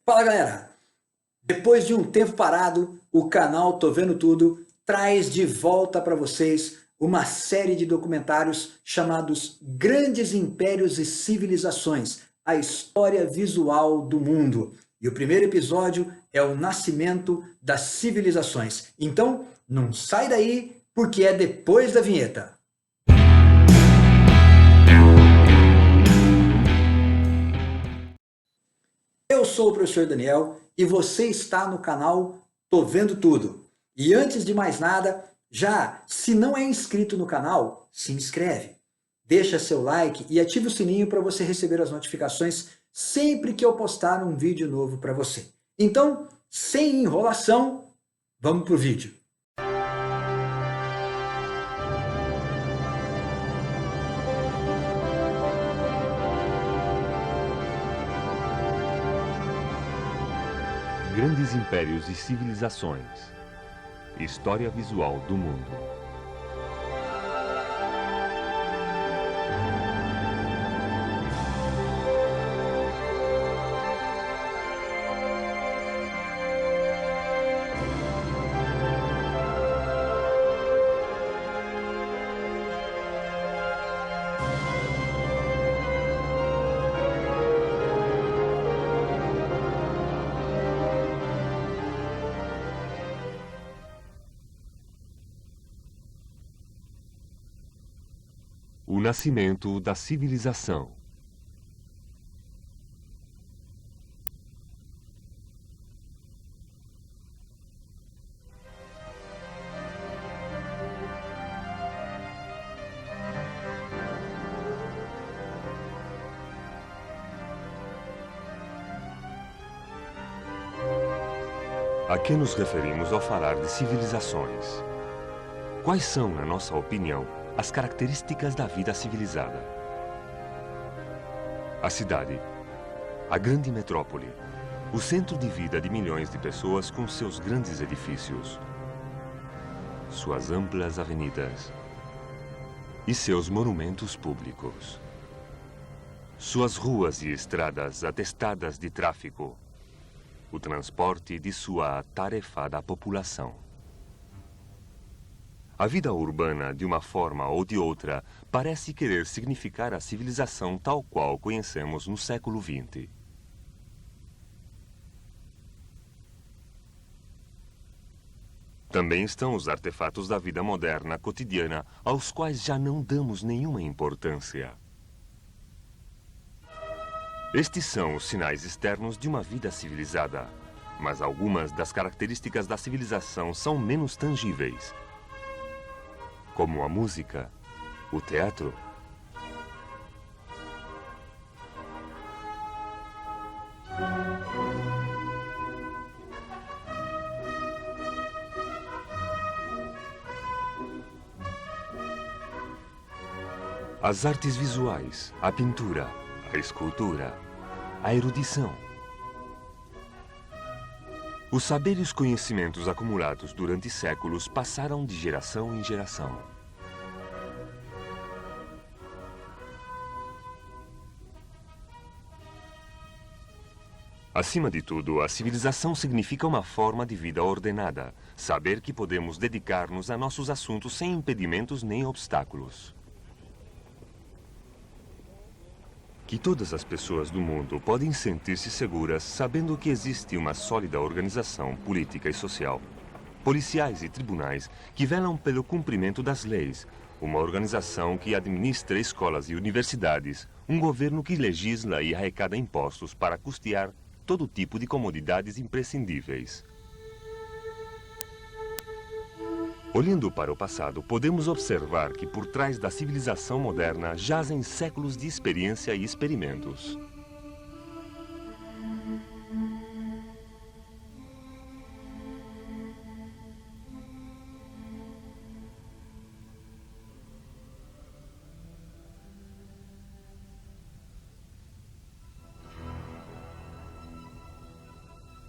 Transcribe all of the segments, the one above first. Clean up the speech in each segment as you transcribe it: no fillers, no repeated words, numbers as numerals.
Fala galera! Depois de um tempo parado, o canal Tô Vendo Tudo traz de volta para vocês uma série de documentários chamados Grandes Impérios e Civilizações, a história visual do mundo. E o primeiro episódio é o nascimento das civilizações. Então, não sai daí, porque é depois da vinheta. Eu sou o professor Daniel e você está no canal Tô Vendo Tudo. E antes de mais nada, se não é inscrito no canal, se inscreve. Deixa seu like e ative o sininho para você receber as notificações sempre que eu postar um vídeo novo para você. Então, sem enrolação, vamos pro vídeo. Grandes impérios e civilizações. História visual do mundo. O nascimento da civilização. A que nos referimos ao falar de civilizações? Quais são, na nossa opinião, as características da vida civilizada? A cidade, a grande metrópole, o centro de vida de milhões de pessoas com seus grandes edifícios, suas amplas avenidas e seus monumentos públicos, suas ruas e estradas atestadas de tráfego, o transporte de sua atarefada população. A vida urbana, de uma forma ou de outra, parece querer significar a civilização tal qual conhecemos no século XX. Também estão os artefatos da vida moderna cotidiana, aos quais já não damos nenhuma importância. Estes são os sinais externos de uma vida civilizada, mas algumas das características da civilização são menos tangíveis, como a música, o teatro. As artes visuais, a pintura, a escultura, a erudição. Os saberes e os conhecimentos acumulados durante séculos passaram de geração em geração. Acima de tudo, a civilização significa uma forma de vida ordenada, saber que podemos dedicar-nos a nossos assuntos sem impedimentos nem obstáculos. Que todas as pessoas do mundo podem sentir-se seguras sabendo que existe uma sólida organização política e social, policiais e tribunais que velam pelo cumprimento das leis, uma organização que administra escolas e universidades, um governo que legisla e arrecada impostos para custear todo tipo de comodidades imprescindíveis. Olhando para o passado, podemos observar que por trás da civilização moderna jazem séculos de experiência e experimentos.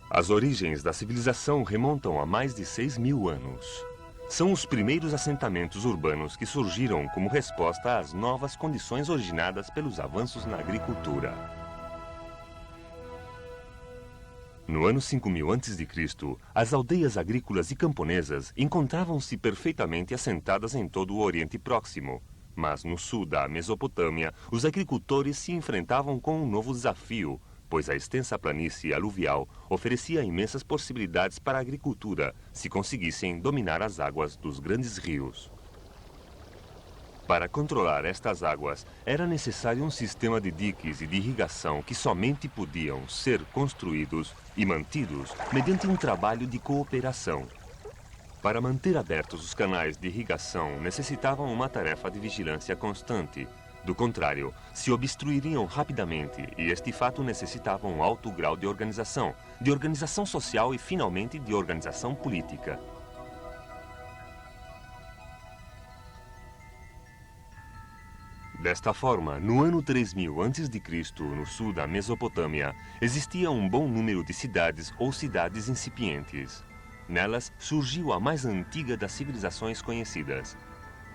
As origens da civilização remontam a mais de 6.000 anos. São os primeiros assentamentos urbanos que surgiram como resposta às novas condições originadas pelos avanços na agricultura. No ano 5000 a.C., as aldeias agrícolas e camponesas encontravam-se perfeitamente assentadas em todo o Oriente Próximo. Mas no sul da Mesopotâmia, os agricultores se enfrentavam com um novo desafio, pois a extensa planície aluvial oferecia imensas possibilidades para a agricultura, se conseguissem dominar as águas dos grandes rios. Para controlar estas águas, era necessário um sistema de diques e de irrigação que somente podiam ser construídos e mantidos mediante um trabalho de cooperação. Para manter abertos os canais de irrigação, necessitavam uma tarefa de vigilância constante. Do contrário, se obstruiriam rapidamente, e este fato necessitava um alto grau de organização social e, finalmente, de organização política. Desta forma, no ano 3000 a.C., no sul da Mesopotâmia, existia um bom número de cidades ou cidades incipientes. Nelas surgiu a mais antiga das civilizações conhecidas,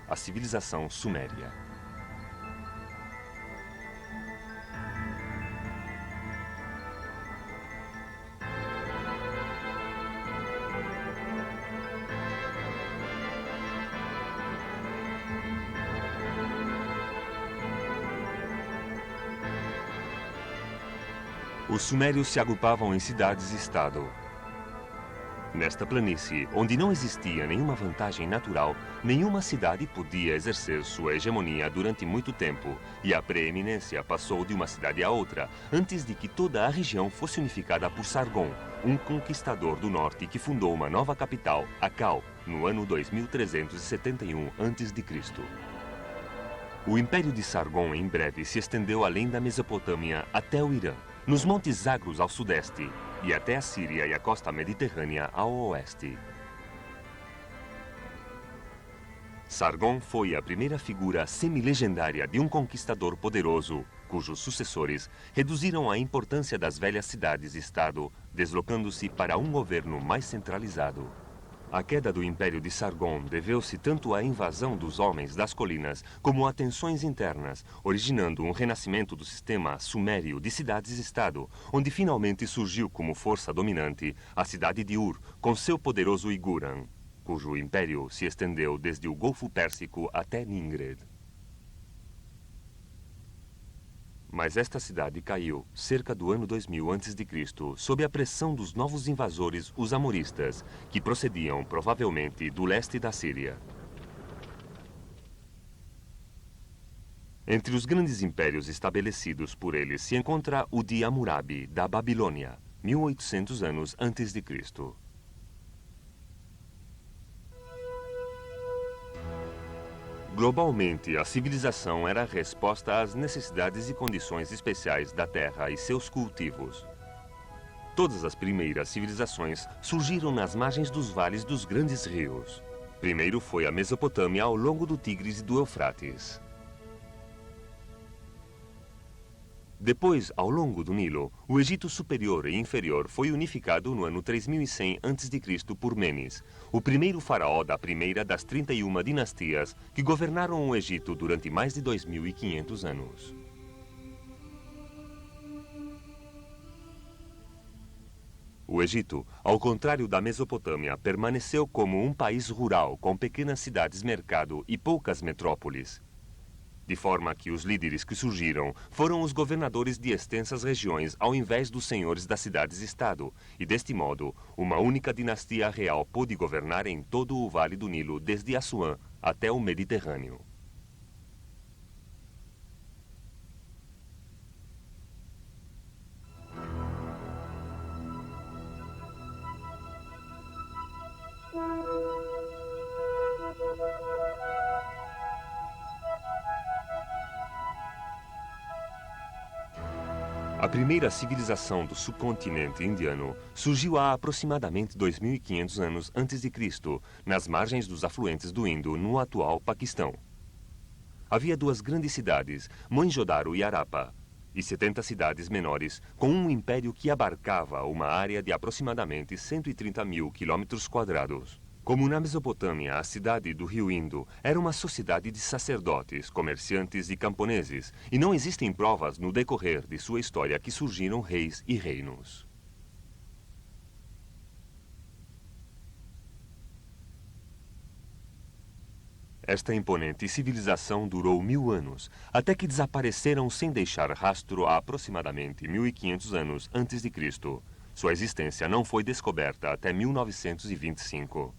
a civilização suméria. Os sumérios se agrupavam em cidades-estado. Nesta planície, onde não existia nenhuma vantagem natural, nenhuma cidade podia exercer sua hegemonia durante muito tempo, e a preeminência passou de uma cidade a outra, antes de que toda a região fosse unificada por Sargon, um conquistador do norte que fundou uma nova capital, Akkad, no ano 2371 a.C. O Império de Sargon, em breve, se estendeu além da Mesopotâmia até o Irã, nos Montes Zagros ao sudeste, e até a Síria e a costa mediterrânea ao oeste. Sargon foi a primeira figura semi-legendária de um conquistador poderoso, cujos sucessores reduziram a importância das velhas cidades-estado, deslocando-se para um governo mais centralizado. A queda do Império de Sargon deveu-se tanto à invasão dos homens das colinas como a tensões internas, originando um renascimento do sistema sumério de cidades-estado, onde finalmente surgiu como força dominante a cidade de Ur, com seu poderoso Iguran, cujo império se estendeu desde o Golfo Pérsico até Ningred. Mas esta cidade caiu, cerca do ano 2000 a.C., sob a pressão dos novos invasores, os amoristas, que procediam provavelmente do leste da Síria. Entre os grandes impérios estabelecidos por eles se encontra o de Hammurabi, da Babilônia, 1800 anos antes de Cristo. Globalmente, a civilização era a resposta às necessidades e condições especiais da terra e seus cultivos. Todas as primeiras civilizações surgiram nas margens dos vales dos grandes rios. Primeiro foi a Mesopotâmia ao longo do Tigres e do Eufrates. Depois, ao longo do Nilo, o Egito Superior e Inferior foi unificado no ano 3100 a.C. por Menes, o primeiro faraó da primeira das 31 dinastias que governaram o Egito durante mais de 2500 anos. O Egito, ao contrário da Mesopotâmia, permaneceu como um país rural com pequenas cidades-mercado e poucas metrópoles. De forma que os líderes que surgiram foram os governadores de extensas regiões ao invés dos senhores das cidades-estado, e deste modo, uma única dinastia real pôde governar em todo o Vale do Nilo, desde Assuã até o Mediterrâneo. A primeira civilização do subcontinente indiano surgiu há aproximadamente 2500 anos antes de Cristo, nas margens dos afluentes do Indo, no atual Paquistão. Havia duas grandes cidades, Mohenjo-daro e Harappa, e 70 cidades menores, com um império que abarcava uma área de aproximadamente 130.000 km². Como na Mesopotâmia, a cidade do rio Indo era uma sociedade de sacerdotes, comerciantes e camponeses, e não existem provas no decorrer de sua história que surgiram reis e reinos. Esta imponente civilização durou 1000 anos, até que desapareceram sem deixar rastro há aproximadamente 1500 anos antes de Cristo. Sua existência não foi descoberta até 1925.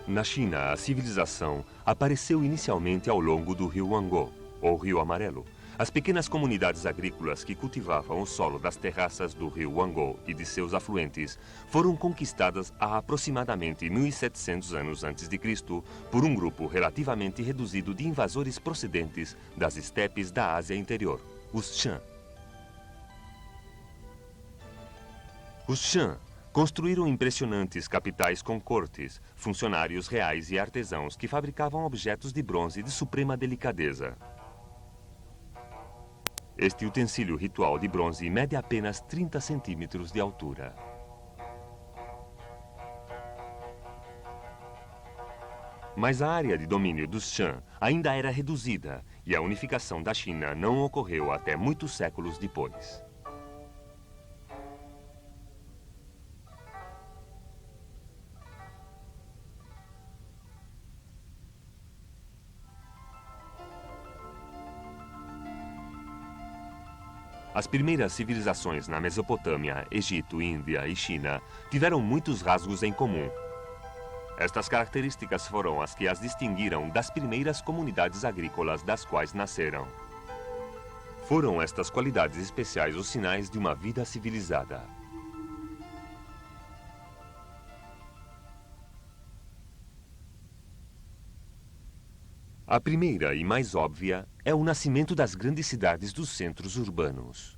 Na China, a civilização apareceu inicialmente ao longo do rio Huanghe, ou Rio Amarelo. As pequenas comunidades agrícolas que cultivavam o solo das terraças do rio Huanghe e de seus afluentes foram conquistadas há aproximadamente 1700 anos antes de Cristo por um grupo relativamente reduzido de invasores procedentes das estepes da Ásia Interior, os Shan. Os Shan construíram impressionantes capitais com cortes, funcionários reais e artesãos que fabricavam objetos de bronze de suprema delicadeza. Este utensílio ritual de bronze mede apenas 30 centímetros de altura. Mas a área de domínio dos Shan ainda era reduzida e a unificação da China não ocorreu até muitos séculos depois. As primeiras civilizações na Mesopotâmia, Egito, Índia e China tiveram muitos rasgos em comum. Estas características foram as que as distinguiram das primeiras comunidades agrícolas das quais nasceram. Foram estas qualidades especiais os sinais de uma vida civilizada. A primeira e mais óbvia é o nascimento das grandes cidades dos centros urbanos.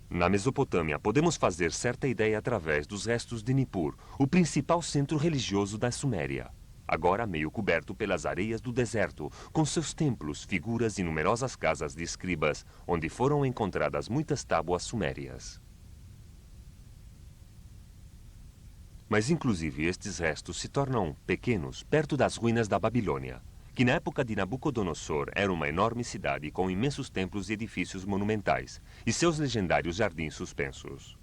Na Mesopotâmia, podemos fazer certa ideia através dos restos de Nippur, o principal centro religioso da Suméria, agora meio coberto pelas areias do deserto, com seus templos, figuras e numerosas casas de escribas, onde foram encontradas muitas tábuas sumérias. Mas, inclusive, estes restos se tornam pequenos perto das ruínas da Babilônia, que na época de Nabucodonosor era uma enorme cidade com imensos templos e edifícios monumentais, e seus legendários jardins suspensos.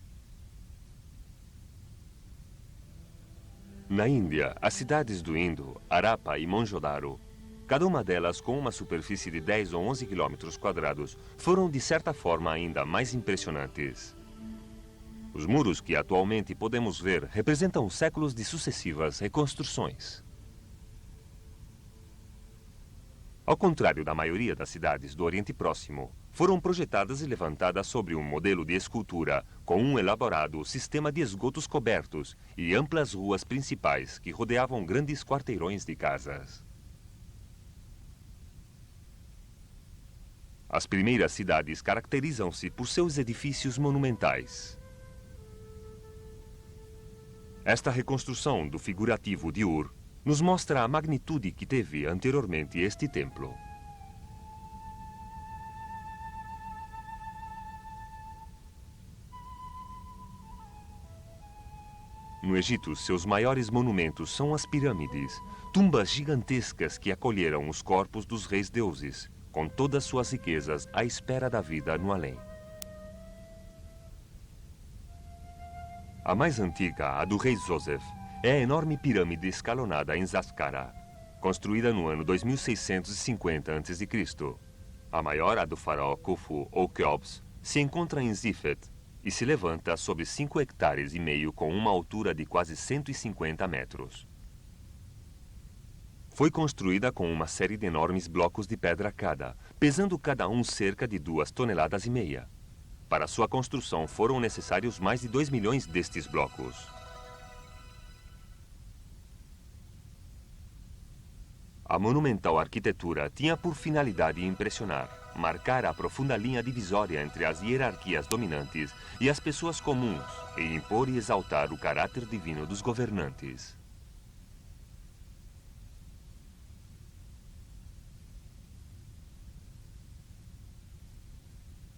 Na Índia, as cidades do Indo, Harappa e Mohenjo-daro, cada uma delas com uma superfície de 10 ou 11 quilômetros quadrados, foram de certa forma ainda mais impressionantes. Os muros que atualmente podemos ver representam séculos de sucessivas reconstruções. Ao contrário da maioria das cidades do Oriente Próximo, foram projetadas e levantadas sobre um modelo de escultura com um elaborado sistema de esgotos cobertos e amplas ruas principais que rodeavam grandes quarteirões de casas. As primeiras cidades caracterizam-se por seus edifícios monumentais. Esta reconstrução do figurativo de Ur nos mostra a magnitude que teve anteriormente este templo. No Egito, seus maiores monumentos são as pirâmides, tumbas gigantescas que acolheram os corpos dos reis deuses, com todas suas riquezas à espera da vida no além. A mais antiga, a do rei Joseph, é a enorme pirâmide escalonada em Saqqara, construída no ano 2650 a.C. A maior, a do faraó Khufu ou Khéops, se encontra em Sifet e se levanta sobre 5,5 hectares com uma altura de quase 150 metros. Foi construída com uma série de enormes blocos de pedra cada, pesando cada um cerca de 2,5 toneladas. Para sua construção foram necessários mais de 2 milhões destes blocos. A monumental arquitetura tinha por finalidade impressionar, marcar a profunda linha divisória entre as hierarquias dominantes e as pessoas comuns e impor e exaltar o caráter divino dos governantes.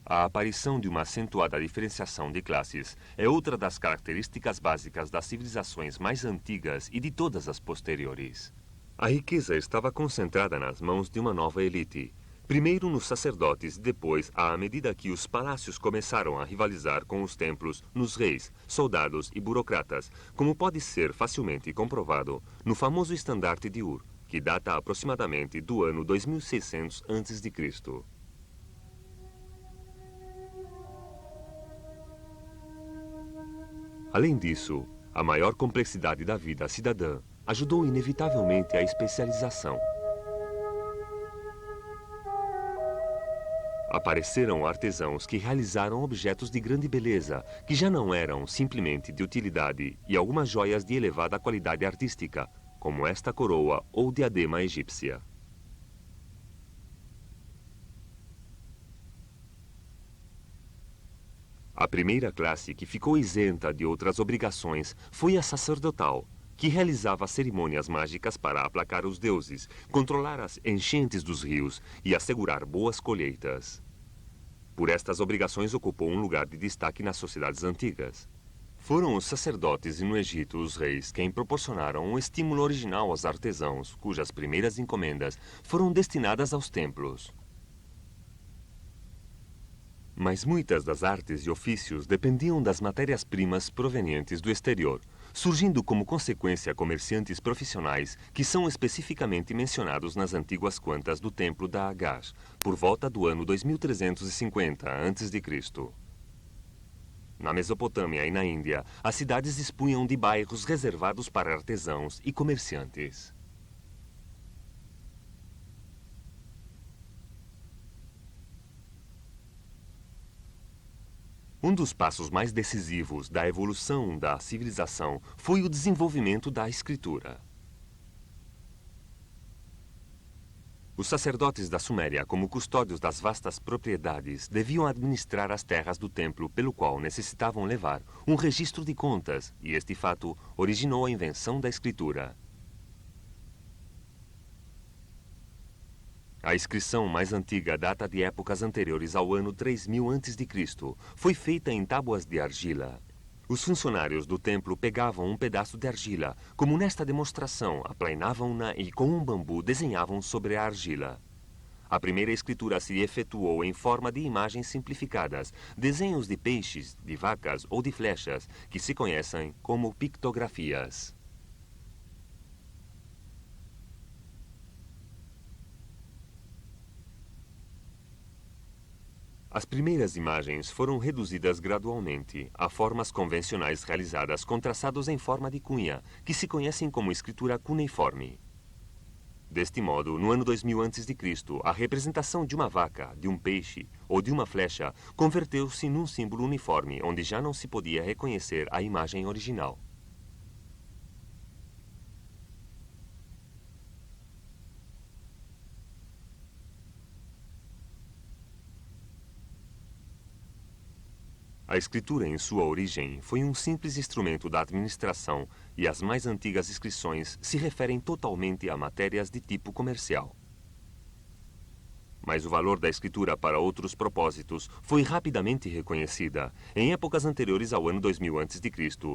A aparição de uma acentuada diferenciação de classes é outra das características básicas das civilizações mais antigas e de todas as posteriores. A riqueza estava concentrada nas mãos de uma nova elite. Primeiro nos sacerdotes e depois, à medida que os palácios começaram a rivalizar com os templos, nos reis, soldados e burocratas, como pode ser facilmente comprovado no famoso estandarte de Ur, que data aproximadamente do ano 2600 a.C. Além disso, a maior complexidade da vida cidadã ajudou inevitavelmente a especialização. Apareceram artesãos que realizaram objetos de grande beleza, que já não eram simplesmente de utilidade, e algumas joias de elevada qualidade artística, como esta coroa ou diadema egípcia. A primeira classe que ficou isenta de outras obrigações foi a sacerdotal, que realizava cerimônias mágicas para aplacar os deuses, controlar as enchentes dos rios e assegurar boas colheitas. Por estas obrigações ocupou um lugar de destaque nas sociedades antigas. Foram os sacerdotes e no Egito os reis quem proporcionaram um estímulo original aos artesãos, cujas primeiras encomendas foram destinadas aos templos. Mas muitas das artes e ofícios dependiam das matérias-primas provenientes do exterior, surgindo como consequência comerciantes profissionais que são especificamente mencionados nas antigas contas do Templo da Agash, por volta do ano 2350 a.C. Na Mesopotâmia e na Índia, as cidades dispunham de bairros reservados para artesãos e comerciantes. Um dos passos mais decisivos da evolução da civilização foi o desenvolvimento da escritura. Os sacerdotes da Suméria, como custódios das vastas propriedades, deviam administrar as terras do templo, pelo qual necessitavam levar um registro de contas, e este fato originou a invenção da escritura. A inscrição mais antiga data de épocas anteriores ao ano 3000 a.C. Foi feita em tábuas de argila. Os funcionários do templo pegavam um pedaço de argila, como nesta demonstração, aplainavam-na e com um bambu desenhavam sobre a argila. A primeira escritura se efetuou em forma de imagens simplificadas, desenhos de peixes, de vacas ou de flechas, que se conhecem como pictografias. As primeiras imagens foram reduzidas gradualmente a formas convencionais realizadas com traçados em forma de cunha, que se conhecem como escritura cuneiforme. Deste modo, no ano 2000 a.C., a representação de uma vaca, de um peixe ou de uma flecha converteu-se num símbolo uniforme, onde já não se podia reconhecer a imagem original. A escritura, em sua origem, foi um simples instrumento da administração e as mais antigas inscrições se referem totalmente a matérias de tipo comercial. Mas o valor da escritura para outros propósitos foi rapidamente reconhecida em épocas anteriores ao ano 2000 a.C.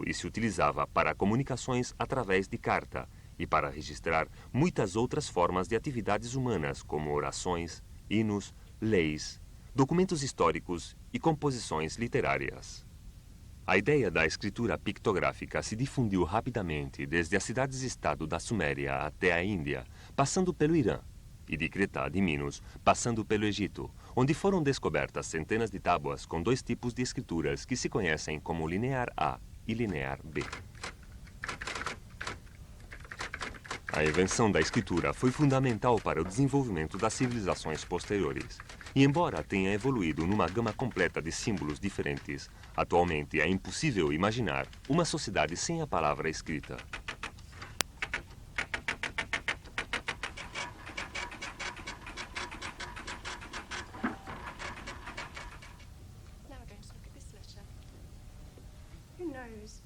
e se utilizava para comunicações através de carta e para registrar muitas outras formas de atividades humanas, como orações, hinos, leis, documentos históricos e composições literárias. A ideia da escritura pictográfica se difundiu rapidamente desde as cidades-estado da Suméria até a Índia, passando pelo Irã, e de Creta de Minos, passando pelo Egito, onde foram descobertas centenas de tábuas com dois tipos de escrituras que se conhecem como linear A e linear B. A invenção da escritura foi fundamental para o desenvolvimento das civilizações posteriores. E embora tenha evoluído numa gama completa de símbolos diferentes, atualmente é impossível imaginar uma sociedade sem a palavra escrita.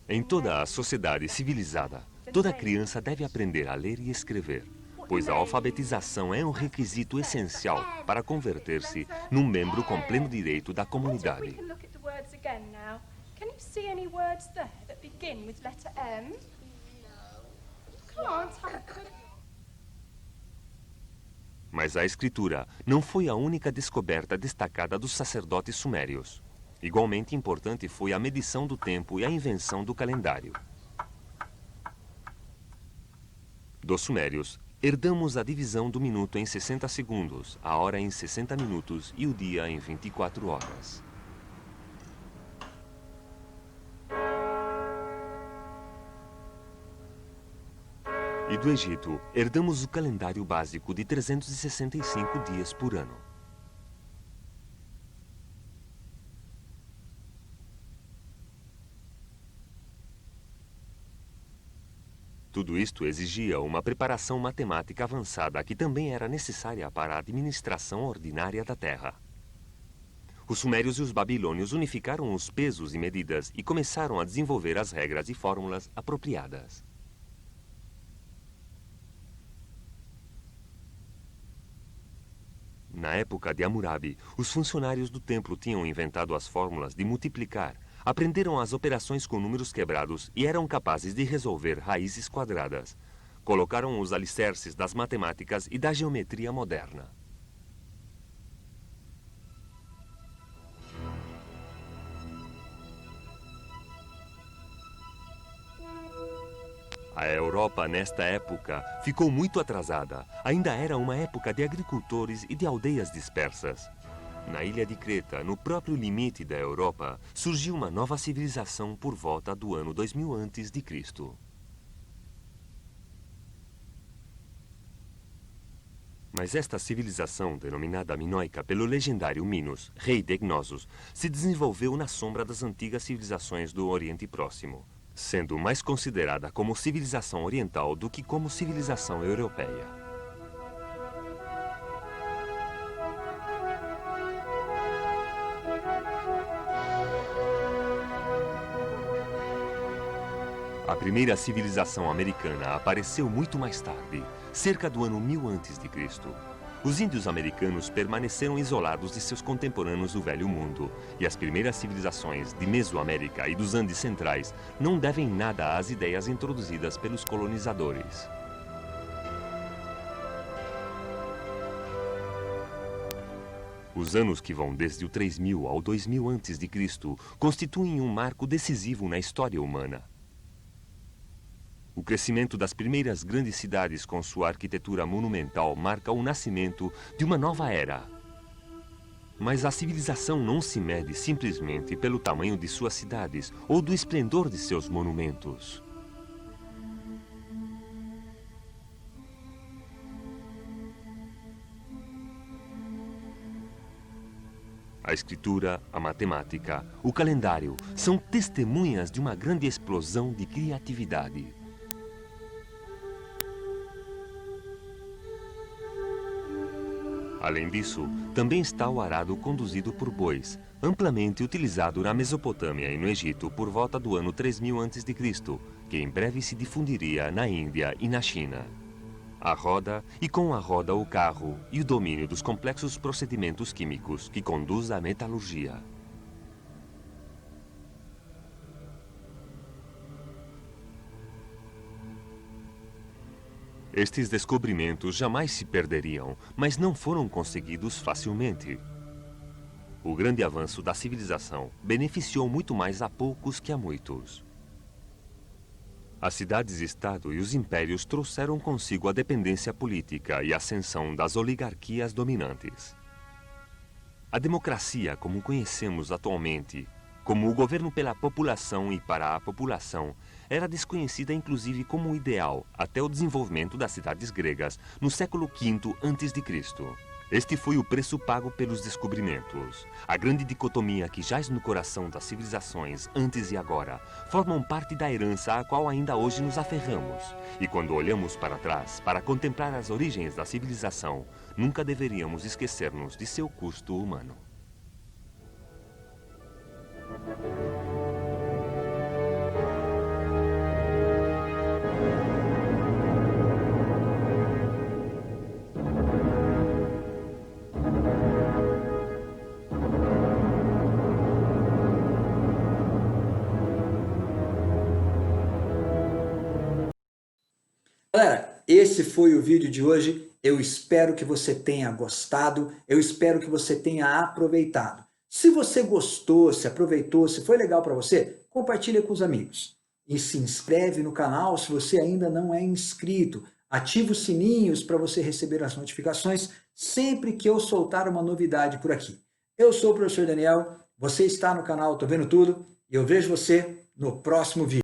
Em toda a sociedade civilizada, toda criança deve aprender a ler e escrever, pois a alfabetização é um requisito essencial para converter-se num membro com pleno direito da comunidade. Mas a escritura não foi a única descoberta destacada dos sacerdotes sumérios. Igualmente importante foi a medição do tempo e a invenção do calendário. Dos sumérios, herdamos a divisão do minuto em 60 segundos, a hora em 60 minutos e o dia em 24 horas. E do Egito, herdamos o calendário básico de 365 dias por ano. Tudo isto exigia uma preparação matemática avançada que também era necessária para a administração ordinária da terra. Os sumérios e os babilônios unificaram os pesos e medidas e começaram a desenvolver as regras e fórmulas apropriadas. Na época de Hammurabi, os funcionários do templo tinham inventado as fórmulas de multiplicar, aprenderam as operações com números quebrados e eram capazes de resolver raízes quadradas. Colocaram os alicerces das matemáticas e da geometria moderna. A Europa, nesta época, ficou muito atrasada. Ainda era uma época de agricultores e de aldeias dispersas. Na ilha de Creta, no próprio limite da Europa, surgiu uma nova civilização por volta do ano 2000 a.C. Mas esta civilização, denominada minoica pelo legendário Minos, rei de Cnossos, se desenvolveu na sombra das antigas civilizações do Oriente Próximo, sendo mais considerada como civilização oriental do que como civilização europeia. A primeira civilização americana apareceu muito mais tarde, cerca do ano 1000 a.C. Os índios americanos permaneceram isolados de seus contemporâneos do Velho Mundo, e as primeiras civilizações de Mesoamérica e dos Andes Centrais não devem nada às ideias introduzidas pelos colonizadores. Os anos que vão desde o 3000 ao 2000 a.C. constituem um marco decisivo na história humana. O crescimento das primeiras grandes cidades com sua arquitetura monumental marca o nascimento de uma nova era. Mas a civilização não se mede simplesmente pelo tamanho de suas cidades ou do esplendor de seus monumentos. A escritura, a matemática, o calendário são testemunhas de uma grande explosão de criatividade. Além disso, também está o arado conduzido por bois, amplamente utilizado na Mesopotâmia e no Egito por volta do ano 3000 a.C., que em breve se difundiria na Índia e na China. A roda e com a roda o carro e o domínio dos complexos procedimentos químicos que conduz à metalurgia. Estes descobrimentos jamais se perderiam, mas não foram conseguidos facilmente. O grande avanço da civilização beneficiou muito mais a poucos que a muitos. As cidades-estado e os impérios trouxeram consigo a dependência política e a ascensão das oligarquias dominantes. A democracia, como conhecemos atualmente, como o governo pela população e para a população, era desconhecida inclusive como ideal até o desenvolvimento das cidades gregas no século V a.C. Este foi o preço pago pelos descobrimentos. A grande dicotomia que jaz no coração das civilizações antes e agora formam parte da herança à qual ainda hoje nos aferramos. E quando olhamos para trás para contemplar as origens da civilização, nunca deveríamos esquecer-nos de seu custo humano. Galera, esse foi o vídeo de hoje. Eu espero que você tenha gostado, eu espero que você tenha aproveitado. Se você gostou, se aproveitou, se foi legal para você, compartilha com os amigos. E se inscreve no canal se você ainda não é inscrito. Ativa os sininhos para você receber as notificações sempre que eu soltar uma novidade por aqui. Eu sou o professor Daniel, você está no canal Tô Vendo Tudo e eu vejo você no próximo vídeo.